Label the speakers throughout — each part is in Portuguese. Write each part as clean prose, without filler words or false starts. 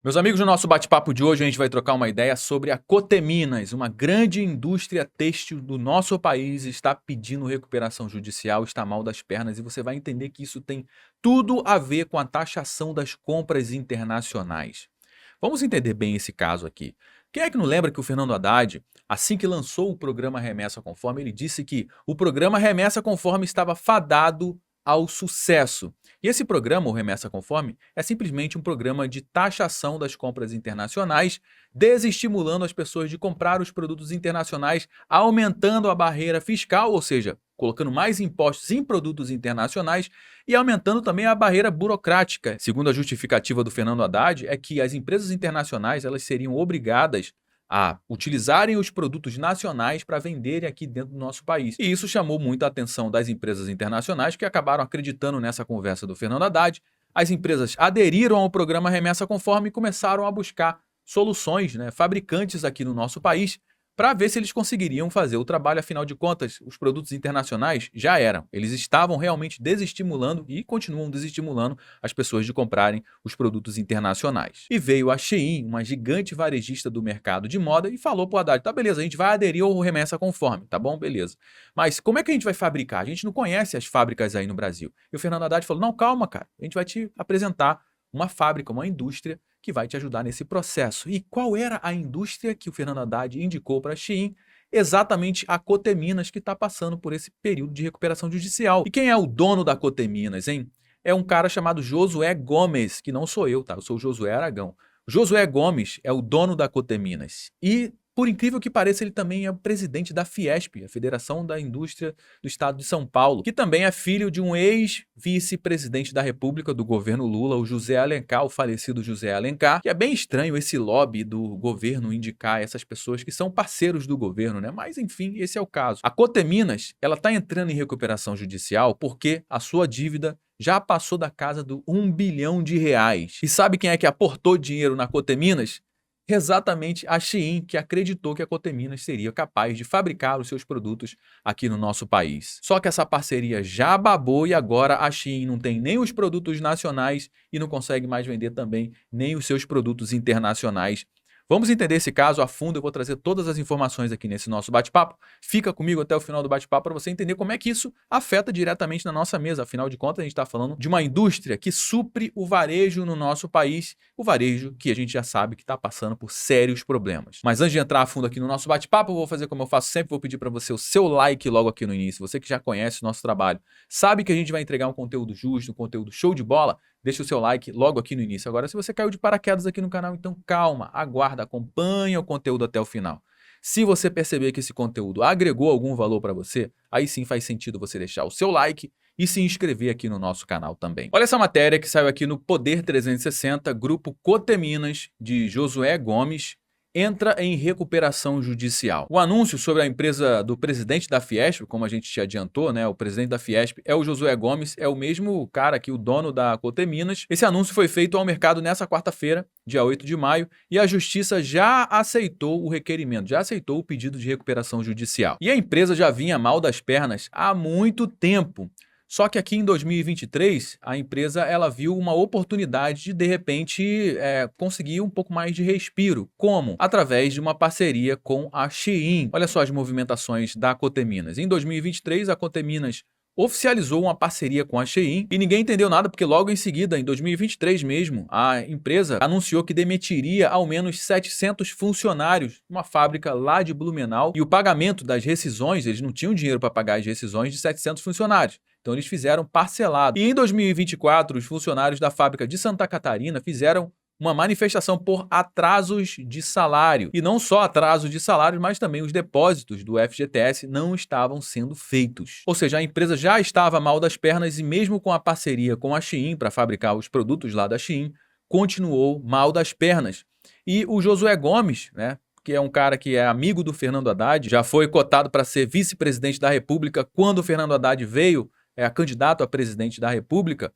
Speaker 1: Meus amigos, no nosso bate-papo de hoje a gente vai trocar uma ideia sobre a Coteminas, uma grande indústria têxtil do nosso país está pedindo recuperação judicial, está mal das pernas e você vai entender que isso tem tudo a ver com a taxação das compras internacionais. Vamos entender bem esse caso aqui. Quem é que não lembra que o Fernando Haddad, assim que lançou o programa Remessa Conforme, ele disse que o programa Remessa Conforme estava fadado ao sucesso. E esse programa, o Remessa Conforme, é simplesmente um programa de taxação das compras internacionais, desestimulando as pessoas de comprar os produtos internacionais, aumentando a barreira fiscal, ou seja, colocando mais impostos em produtos internacionais e aumentando também a barreira burocrática. Segundo a justificativa do Fernando Haddad, é que as empresas internacionais elas seriam obrigadas a utilizarem os produtos nacionais para venderem aqui dentro do nosso país. E isso chamou muito a atenção das empresas internacionais que acabaram acreditando nessa conversa do Fernando Haddad. As empresas aderiram ao programa Remessa Conforme e começaram a buscar soluções, fabricantes aqui no nosso país, para ver se eles conseguiriam fazer o trabalho. Afinal de contas, os produtos internacionais já eram. Eles estavam realmente desestimulando e continuam desestimulando as pessoas de comprarem os produtos internacionais. E veio a Shein, uma gigante varejista do mercado de moda, e falou para o Haddad, tá beleza, a gente vai aderir ao Remessa Conforme, tá bom? Beleza. Mas como é que a gente vai fabricar? A gente não conhece as fábricas aí no Brasil. E o Fernando Haddad falou, não, calma, cara, a gente vai te apresentar uma fábrica, uma indústria que vai te ajudar nesse processo. E qual era a indústria que o Fernando Haddad indicou para a Shein? Exatamente a Coteminas, que está passando por esse período de recuperação judicial. E quem é o dono da Coteminas, hein? É um cara chamado Josué Gomes, que não sou eu, tá? Eu sou o Josué Aragão. Josué Gomes é o dono da Coteminas. E, por incrível que pareça, ele também é o presidente da Fiesp, a Federação da Indústria do Estado de São Paulo, que também é filho de um ex-vice-presidente da República do governo Lula, o José Alencar, o falecido José Alencar, que é bem estranho esse lobby do governo indicar essas pessoas que são parceiros do governo, né? Mas, enfim, esse é o caso. A Coteminas, ela está entrando em recuperação judicial porque a sua dívida já passou da casa do R$ 1 bilhão. E sabe quem é que aportou dinheiro na Coteminas? Exatamente a Shein, que acreditou que a Coteminas seria capaz de fabricar os seus produtos aqui no nosso país. Só que essa parceria já babou e agora a Shein não tem nem os produtos nacionais e não consegue mais vender também nem os seus produtos internacionais. Vamos entender esse caso a fundo, eu vou trazer todas as informações aqui nesse nosso bate-papo. Fica comigo até o final do bate-papo para você entender como é que isso afeta diretamente na nossa mesa. Afinal de contas, a gente está falando de uma indústria que supre o varejo no nosso país, o varejo que a gente já sabe que está passando por sérios problemas. Mas antes de entrar a fundo aqui no nosso bate-papo, eu vou fazer como eu faço sempre, vou pedir para você o seu like logo aqui no início. Você que já conhece o nosso trabalho, sabe que a gente vai entregar um conteúdo justo, um conteúdo show de bola? Deixa o seu like logo aqui no início. Agora, se você caiu de paraquedas aqui no canal, então calma, aguarda, acompanha o conteúdo até o final. Se você perceber que esse conteúdo agregou algum valor para você, aí sim faz sentido você deixar o seu like e se inscrever aqui no nosso canal também. Olha essa matéria que saiu aqui no Poder 360, Grupo Coteminas, de Josué Gomes, entra em recuperação judicial. O anúncio sobre a empresa do presidente da Fiesp, como a gente te adiantou, o presidente da Fiesp é o Josué Gomes, é o mesmo cara aqui, o dono da Coteminas. Esse anúncio foi feito ao mercado nessa quarta-feira, dia 8 de maio, e a justiça já aceitou o requerimento, já aceitou o pedido de recuperação judicial. E a empresa já vinha mal das pernas há muito tempo. Só que aqui em 2023, a empresa ela viu uma oportunidade de repente, conseguir um pouco mais de respiro. Como? Através de uma parceria com a Shein. Olha só as movimentações da Coteminas. Em 2023, a Coteminas oficializou uma parceria com a Shein e ninguém entendeu nada porque logo em seguida, em 2023 mesmo, a empresa anunciou que demitiria ao menos 700 funcionários, uma fábrica lá de Blumenau, e o pagamento das rescisões, eles não tinham dinheiro para pagar as rescisões de 700 funcionários. Então eles fizeram parcelado. E em 2024, os funcionários da fábrica de Santa Catarina fizeram uma manifestação por atrasos de salário. E não só atrasos de salário, mas também os depósitos do FGTS não estavam sendo feitos. Ou seja, a empresa já estava mal das pernas e mesmo com a parceria com a Shein para fabricar os produtos lá da Shein, continuou mal das pernas. E o Josué Gomes, que é um cara que é amigo do Fernando Haddad, já foi cotado para ser vice-presidente da República quando o Fernando Haddad veio candidato a presidente da República.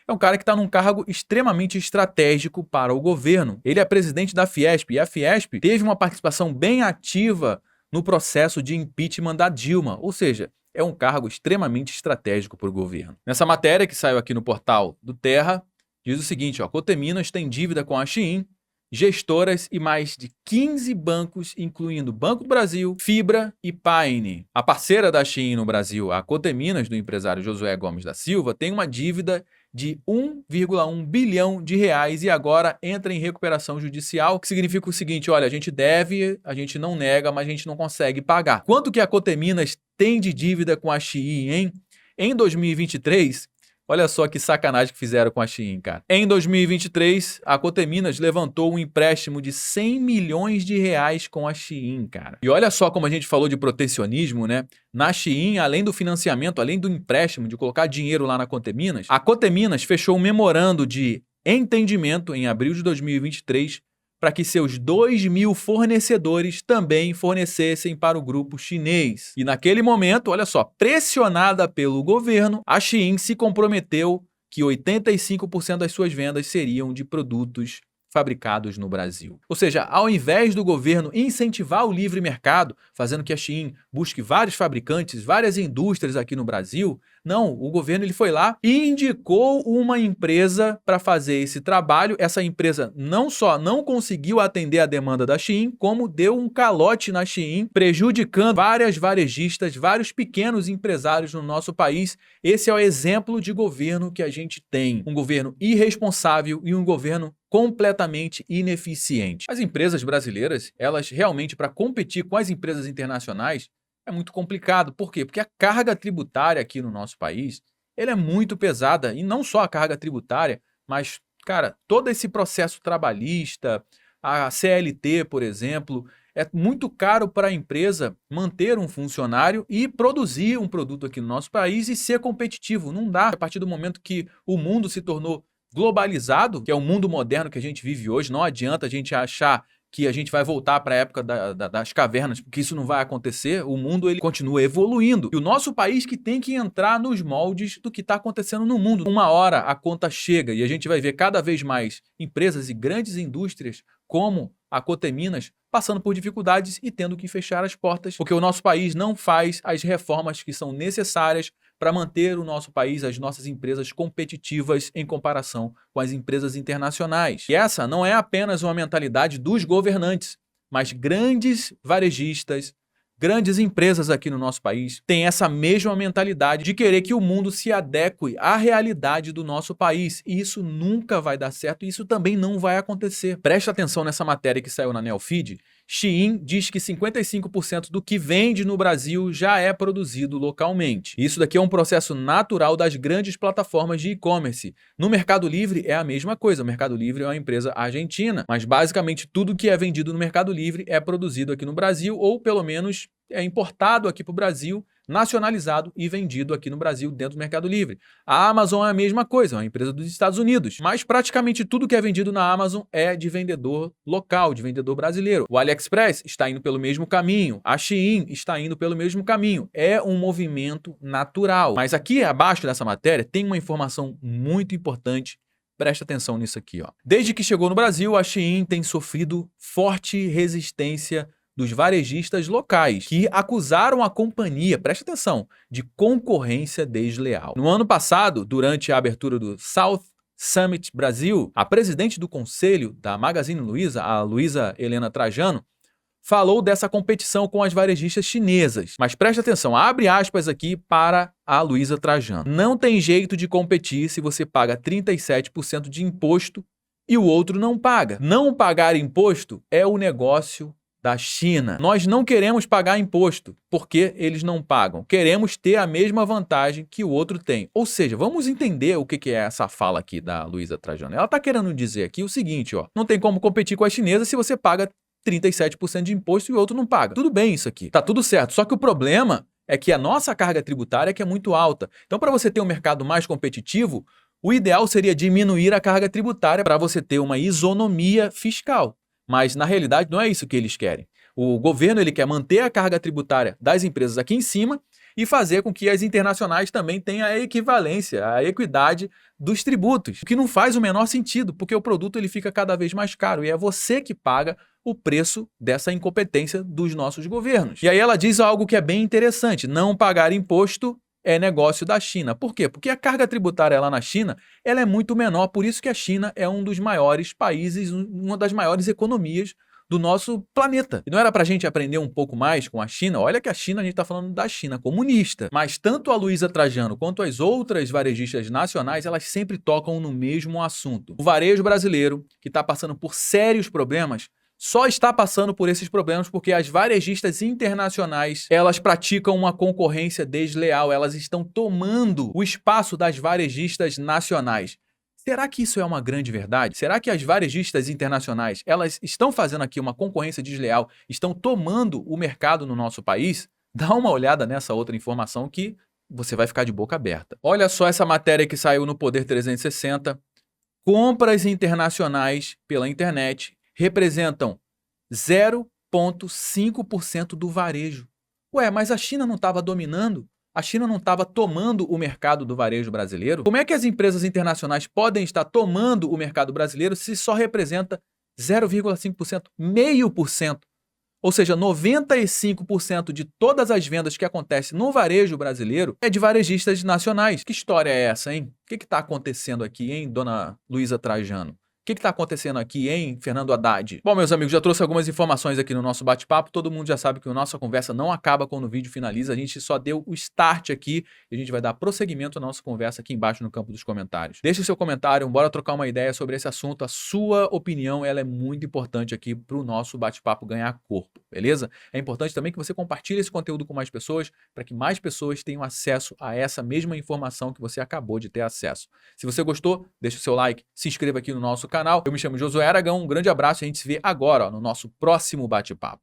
Speaker 1: É um cara que está num cargo extremamente estratégico para o governo. Ele é presidente da Fiesp e a Fiesp teve uma participação bem ativa no processo de impeachment da Dilma, ou seja, é um cargo extremamente estratégico para o governo. Nessa matéria que saiu aqui no portal do Terra, diz o seguinte, Coteminas tem dívida com a Shein gestoras e mais de 15 bancos, incluindo Banco do Brasil, Fibra e Paine. A parceira da Shein no Brasil, a Coteminas, do empresário Josué Gomes da Silva, tem uma dívida de 1,1 bilhão de reais e agora entra em recuperação judicial, que significa o seguinte: olha, a gente deve, a gente não nega, mas a gente não consegue pagar. Quanto que a Coteminas tem de dívida com a Shein, hein? Em 2023, olha só que sacanagem que fizeram com a Shein, cara. Em 2023, a Coteminas levantou um empréstimo de 100 milhões de reais com a Shein, cara. E olha só como a gente falou de protecionismo, né? Na Shein, além do financiamento, além do empréstimo, de colocar dinheiro lá na Coteminas, a Coteminas fechou um memorando de entendimento em abril de 2023 para que seus 2.000 fornecedores também fornecessem para o grupo chinês. E naquele momento, olha só, pressionada pelo governo, a Shein se comprometeu que 85% das suas vendas seriam de produtos fabricados no Brasil. Ou seja, ao invés do governo incentivar o livre mercado, fazendo que a Shein busque vários fabricantes, várias indústrias aqui no Brasil, não, o governo ele foi lá e indicou uma empresa para fazer esse trabalho. Essa empresa não só não conseguiu atender a demanda da Shein, como deu um calote na Shein, prejudicando várias varejistas, vários pequenos empresários no nosso país. Esse é o exemplo de governo que a gente tem. Um governo irresponsável e um governo completamente ineficiente. As empresas brasileiras, elas realmente, para competir com as empresas internacionais, é muito complicado. Por quê? Porque a carga tributária aqui no nosso país, ela é muito pesada. E não só a carga tributária, mas, cara, todo esse processo trabalhista, a CLT, por exemplo, é muito caro para a empresa manter um funcionário e produzir um produto aqui no nosso país e ser competitivo. Não dá. A partir do momento que o mundo se tornou globalizado, que é o mundo moderno que a gente vive hoje, não adianta a gente achar que a gente vai voltar para a época das cavernas, porque isso não vai acontecer. O mundo ele continua evoluindo. E o nosso país que tem que entrar nos moldes do que está acontecendo no mundo. Uma hora a conta chega e a gente vai ver cada vez mais empresas e grandes indústrias como a Coteminas passando por dificuldades e tendo que fechar as portas, porque o nosso país não faz as reformas que são necessárias para manter o nosso país, as nossas empresas competitivas em comparação com as empresas internacionais. E essa não é apenas uma mentalidade dos governantes, mas grandes varejistas, grandes empresas aqui no nosso país têm essa mesma mentalidade de querer que o mundo se adeque à realidade do nosso país. E isso nunca vai dar certo e isso também não vai acontecer. Presta atenção nessa matéria que saiu na Neofeed. Shein diz que 55% do que vende no Brasil já é produzido localmente. Isso daqui é um processo natural das grandes plataformas de e-commerce. No Mercado Livre é a mesma coisa. O Mercado Livre é uma empresa argentina, mas basicamente tudo que é vendido no Mercado Livre é produzido aqui no Brasil ou pelo menos é importado aqui para o Brasil, nacionalizado e vendido aqui no Brasil dentro do Mercado Livre. A Amazon é a mesma coisa, é uma empresa dos Estados Unidos, mas praticamente tudo que é vendido na Amazon é de vendedor local, de vendedor brasileiro. O AliExpress está indo pelo mesmo caminho, a Shein está indo pelo mesmo caminho. É um movimento natural. Mas aqui abaixo dessa matéria tem uma informação muito importante. Presta atenção nisso aqui, ó. Desde que chegou no Brasil, a Shein tem sofrido forte resistência dos varejistas locais, que acusaram a companhia, presta atenção, de concorrência desleal. No ano passado, durante a abertura do South Summit Brasil, a presidente do conselho da Magazine Luiza, a Luiza Helena Trajano, falou dessa competição com as varejistas chinesas. Mas presta atenção, abre aspas aqui para a Luiza Trajano. Não tem jeito de competir se você paga 37% de imposto e o outro não paga. Não pagar imposto é o negócio da China. Nós não queremos pagar imposto porque eles não pagam. Queremos ter a mesma vantagem que o outro tem. Ou seja, vamos entender o que é essa fala aqui da Luiza Trajano. Ela está querendo dizer aqui o seguinte, ó, não tem como competir com a chinesa se você paga 37% de imposto e o outro não paga. Tudo bem isso aqui, tá tudo certo. Só que o problema é que a nossa carga tributária é muito alta. Então, para você ter um mercado mais competitivo, o ideal seria diminuir a carga tributária para você ter uma isonomia fiscal. Mas, na realidade, não é isso que eles querem. O governo ele quer manter a carga tributária das empresas aqui em cima e fazer com que as internacionais também tenham a equivalência, a equidade dos tributos, o que não faz o menor sentido, porque o produto ele fica cada vez mais caro e é você que paga o preço dessa incompetência dos nossos governos. E aí ela diz algo que é bem interessante, não pagar imposto é negócio da China. Por quê? Porque a carga tributária lá na China ela é muito menor, por isso que a China é um dos maiores países, uma das maiores economias do nosso planeta. E não era para a gente aprender um pouco mais com a China? Olha que a China, a gente está falando da China comunista. Mas tanto a Luiza Trajano quanto as outras varejistas nacionais, elas sempre tocam no mesmo assunto. O varejo brasileiro, que está passando por sérios problemas, só está passando por esses problemas porque as varejistas internacionais, elas praticam uma concorrência desleal, elas estão tomando o espaço das varejistas nacionais. Será que isso é uma grande verdade? Será que as varejistas internacionais, elas estão fazendo aqui uma concorrência desleal, estão tomando o mercado no nosso país? Dá uma olhada nessa outra informação que você vai ficar de boca aberta. Olha só essa matéria que saiu no Poder 360. Compras internacionais pela internet representam 0,5% do varejo. Ué, mas a China não estava dominando? A China não estava tomando o mercado do varejo brasileiro? Como é que as empresas internacionais podem estar tomando o mercado brasileiro se só representa 0,5%, 0,5%? Ou seja, 95% de todas as vendas que acontecem no varejo brasileiro é de varejistas nacionais. Que história é essa, hein? O que está acontecendo aqui, hein, dona Luiza Trajano? O que está acontecendo aqui, hein, Fernando Haddad? Bom, meus amigos, já trouxe algumas informações aqui no nosso bate-papo. Todo mundo já sabe que a nossa conversa não acaba quando o vídeo finaliza. A gente só deu o start aqui e a gente vai dar prosseguimento à nossa conversa aqui embaixo no campo dos comentários. Deixe o seu comentário, bora trocar uma ideia sobre esse assunto. A sua opinião, ela é muito importante aqui para o nosso bate-papo ganhar corpo, beleza? É importante também que você compartilhe esse conteúdo com mais pessoas para que mais pessoas tenham acesso a essa mesma informação que você acabou de ter acesso. Se você gostou, deixa o seu like, se inscreva aqui no nosso canal. Eu me chamo Josué Aragão, um grande abraço e a gente se vê agora no nosso próximo bate-papo.